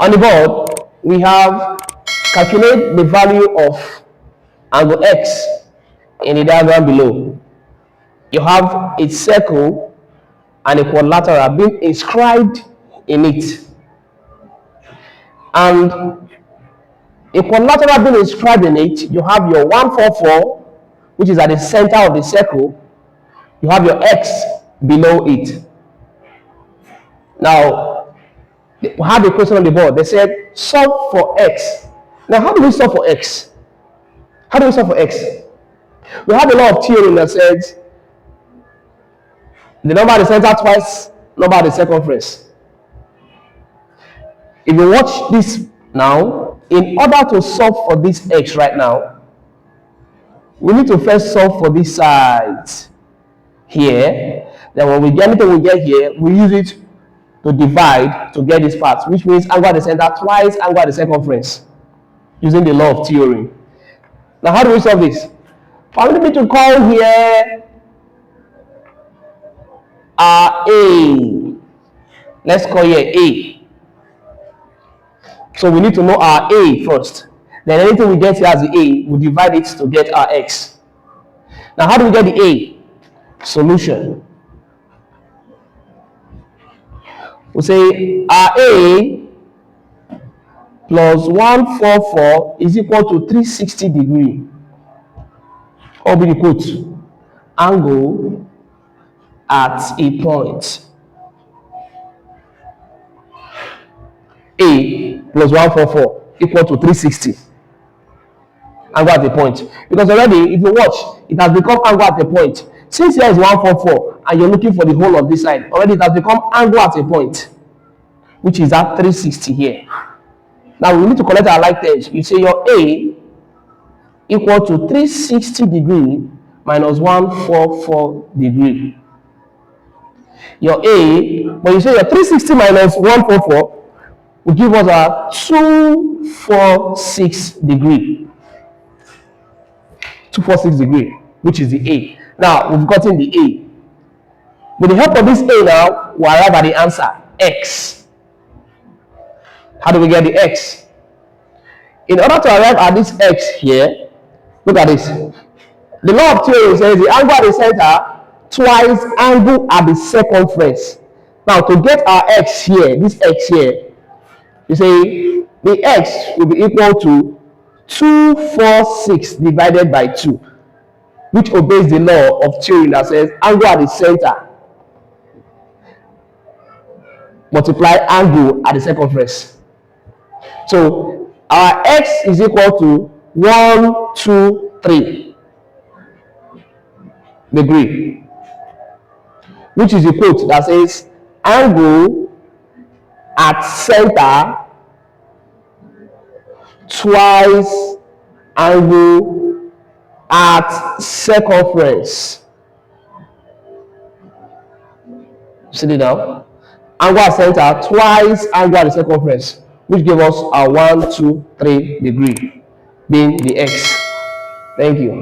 On the board, we have calculate the value of angle X in the diagram below. You have a circle and a quadrilateral being inscribed in it. And a quadrilateral being inscribed in it, you have your 144, which is at the center of the circle. You have your X below it. Now, we have a question on the board. They said, solve for X. Now, how do we solve for X? How do we solve for X? We have a law of theorem that says the number at the center twice number at the circumference. If you watch this now, in order to solve for this X right now, we need to first solve for this side here. Then when we get anything we get here, we use it to divide to get this part, which means angle at the center twice angle at the circumference, using the law of theorem. Now, how do we solve this? Permit me to call here A. Let's call here A. So we need to know our A first. Then anything we get here as the A, we divide it to get our X. Now, how do we get the A? Solution. We say our A plus 144 is equal to 360 degrees. Or be the quote, angle at a point. A plus 144 equal to 360. Angle at a point. Because already, if you watch, it has become angle at a point. Since here is 144 and you're looking for the whole of this side, already it has become angle at a point, which is at 360 here. Now we need to collect our like terms. You say your A equal to 360 degrees minus 144 degrees. Your A, when you say your 360 minus 144, will give us a 246 degrees. 246 degrees, which is the A. Now we've gotten the A. With the help of this A now, we arrive at the answer, X. How do we get the X? In order to arrive at this X here, look at this. The law of theorem says the angle at the center twice angle at the circumference. Now to get our X here, this X here, you say the X will be equal to 246 divided by 2, which obeys the law of theorem that says angle at the center multiply angle at the circumference. So our X is equal to 123 degree, which is the quote that says angle at center twice angle at circumference. See it now? Angle at center twice angle at the circumference, which gives us a 123 degree, being the X. Thank you.